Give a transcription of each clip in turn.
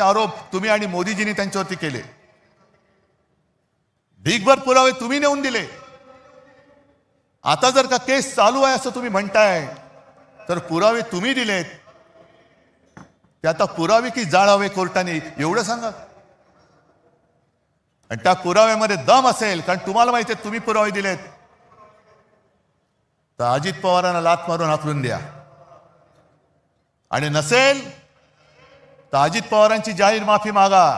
आरोप तुम्ही आणि मोदीजींनी त्यांच्यावरती केले. ढीगभर पुरावे तुम्ही नेऊन दिले. आता जर का केस चालू आहे असं तुम्ही म्हणताय तर पुरावे तुम्ही दिलेत, ते आता पुरावे की जाळावे कोर्टाने एवढं सांगा. आणि त्या पुराव्यामध्ये दम असेल, कारण तुम्हाला माहिती आहे तुम्ही पुरावे दिलेत, तर अजित पवारांना लाथ मारून हाकलून द्या. आणि नसेल तर अजित पवारांची जाहीर माफी मागा,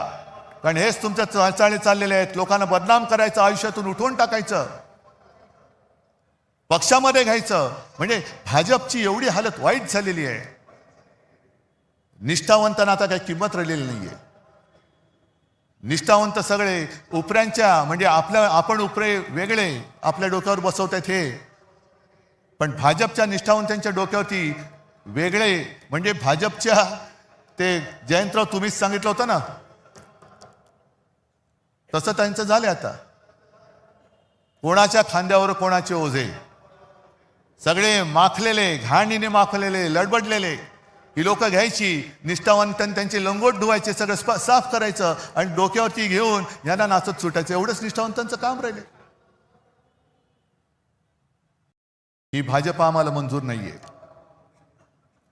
कारण हेच तुमच्या चालचाली चाललेले आहेत. लोकांना बदनाम करायचं, आयुष्यातून उठवून टाकायचं, पक्षामध्ये घ्यायचं. म्हणजे भाजपची एवढी हालत वाईट झालेली आहे. निष्ठावंतांना आता काही किंमत राहिलेली नाहीये. निष्ठावंत सगळे उपऱ्यांच्या, म्हणजे आपण उपरे वेगळे आपल्या डोक्यावर बसवतात हे, पण भाजपच्या निष्ठावंतांच्या डोक्यावरती वेगळे. म्हणजे भाजपच्या ते जयंतराव तुम्हीच सांगितलं होतं ना, तसं त्यांचं झालं. आता कोणाच्या खांद्यावर कोणाचे ओझे, सगळे माखलेले, घाणीने माखलेले, लडबडलेले. ही लोक घ्यायची, निष्ठावंतांनी त्यांचे लंगोट धुवायचे, सगळं साफ करायचं आणि डोक्यावरती घेऊन यांना नाचत सुटायचं. एवढंच निष्ठावंतांचं काम राहिले. ही भाजप आम्हाला मंजूर नाहीये.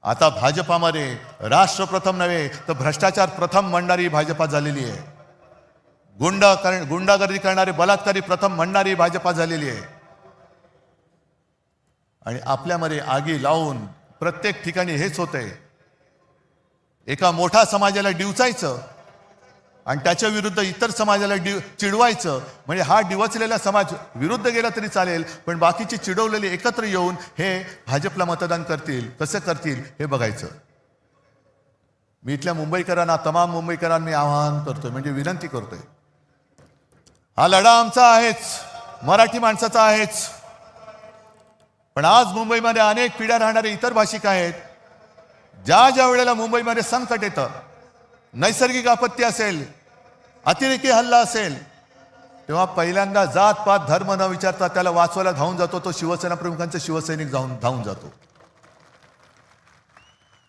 आता भाजपामध्ये राष्ट्र प्रथम नव्हे तर भ्रष्टाचार प्रथम म्हणणारी भाजपा झालेली आहे. गुंडागर्दी करणारे, बलात्कारी प्रथम म्हणणारी भाजपा झालेली आहे. आणि आपल्यामध्ये आगी लावून प्रत्येक ठिकाणी हेच होतंय. एका मोठा समाजाला डिवचायचं आणि त्याच्या विरुद्ध इतर समाजाला चिडवायचं. म्हणजे हा डिवचलेला समाज विरुद्ध गेला तरी चालेल, पण बाकीचे चिडवलेले एकत्र येऊन हे भाजपला मतदान करतील. कसं करतील हे बघायचं. मी इथल्या मुंबईकरांना, तमाम मुंबईकरांना मी आवाहन करतोय, म्हणजे विनंती करतोय, हा लढा आमचा आहेच, मराठी माणसाचा आहेच. पण आज मुंबईमध्ये अनेक पिढ्या राहणारे इतर भाषिक आहेत. ज्या वेळेला मुंबईमध्ये संकट येतं, नैसर्गिक आपत्ती असेल, अतिरेकी हल्ला असेल, तेव्हा पहिल्यांदा जात पात धर्म न विचारता त्याला वाचवायला धावून जातो तो शिवसेना प्रमुखांचा शिवसैनिक धावून जातो.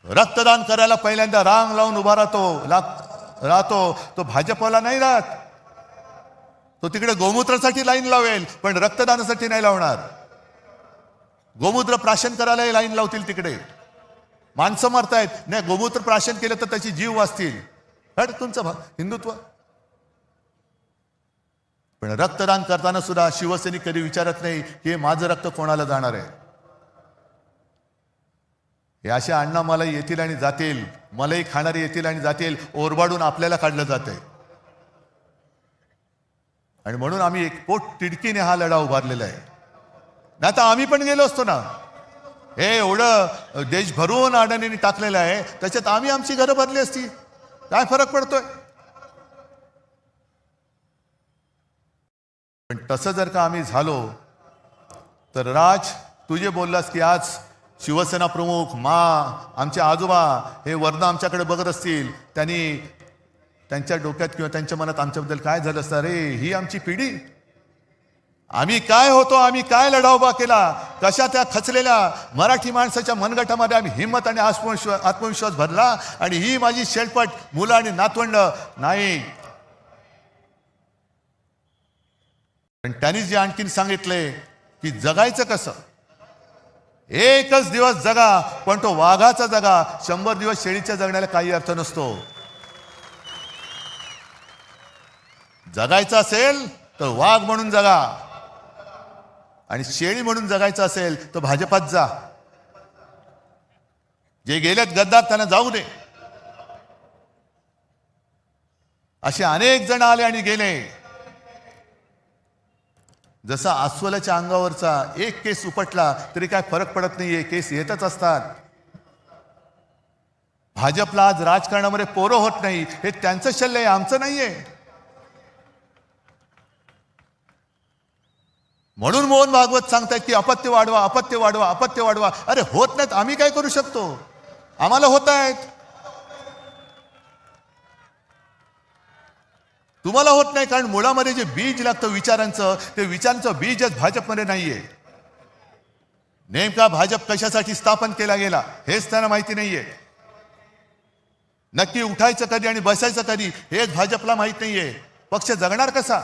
रक्तदान करायला पहिल्यांदा रांग लावून उभा राहतो. तो भाजपवाला नाही राहत. तो तिकडे गोमूत्रासाठी लाईन लावेल, पण रक्तदानासाठी नाही लावणार. गोमूत्र प्राशन करायला लाईन लावतील तिकडे. माणसं मरतायत, नाही गोमूत्र प्राशन केलं तर त्याची जीव वाचतील. तुमचं हिंदुत्व. पण रक्तदान करताना सुद्धा शिवसैनिक कधी विचारत नाही की हे माझं रक्त कोणाला जाणार आहे. हे असे अण्णा मलाई येतील आणि जातील, मलाई खाणारे येतील आणि जातील, ओरबाडून आपल्याला काढलं जातंय. आणि म्हणून आम्ही एक पोट तिडकीने हा लढा उभारलेला आहे. नाही तर आम्ही पण गेलो असतो ना. हे एवढं देश भरून अडाणींनी टाकलेलं आहे, त्याच्यात आम्ही आमची घरं भरली असती. काय फरक पडतोय. पण तसं जर का आम्ही झालो तर राज, तू जे बोललास की आज शिवसेना प्रमुख, आमचे आजोबा हे वर्ण आमच्याकडे बघत असतील, त्यांच्या डोक्यात किंवा त्यांच्या मनात आमच्याबद्दल काय झालं असतं. अरे ही आमची पिढी, आम्ही काय होतो, आम्ही काय लढा उभा केला, कशा त्या खचलेल्या मराठी माणसाच्या मनगटामध्ये आम्ही हिंमत आणि आत्मविश्वास भरला. आणि ही माझी शेलपट मुलं आणि नातवंड नाही. पण त्यांनी जे आणखीन सांगितले की जगायचं कसं, एकच दिवस जगा, पण तो वाघाचा जगा. 100 दिवस शेळीच्या जगण्याला काही अर्थ नसतो. जगायचं असेल तर वाघ म्हणून जगा, आणि शेळी म्हणून जगायचं असेल तर भाजपात जा. जे गेलेत गद्दार त्यांना जाऊ दे. असे अनेक जण आले आणि गेले. जसा अस्वलाच्या अंगावरचा एक केस उपटला तरी काय फरक पडत नाहीये, केस येतच असतात. भाजपला आज राजकारणामध्ये पोरं होत नाही, हे त्यांचं शल्य आहे, आमचं नाहीये. म्हणून मोहन भागवत सांगतायत की अपत्य वाढवा, अपत्य वाढवा, अपत्य वाढवा. अरे होत नाहीत, आम्ही काय करू शकतो. आम्हाला होत आहेत, तुम्हाला होत नाही. कारण मुळामध्ये जे बीज लागतं विचारांचं, ते विचारांचं बीजच भाजपमध्ये नाहीये. नेमका भाजप कशासाठी स्थापन केला गेला हेच त्यांना माहिती नाहीये. नक्की उठायचं कधी आणि बसायचं कधी हेच भाजपला माहित नाहीये. पक्ष जगणार कसा?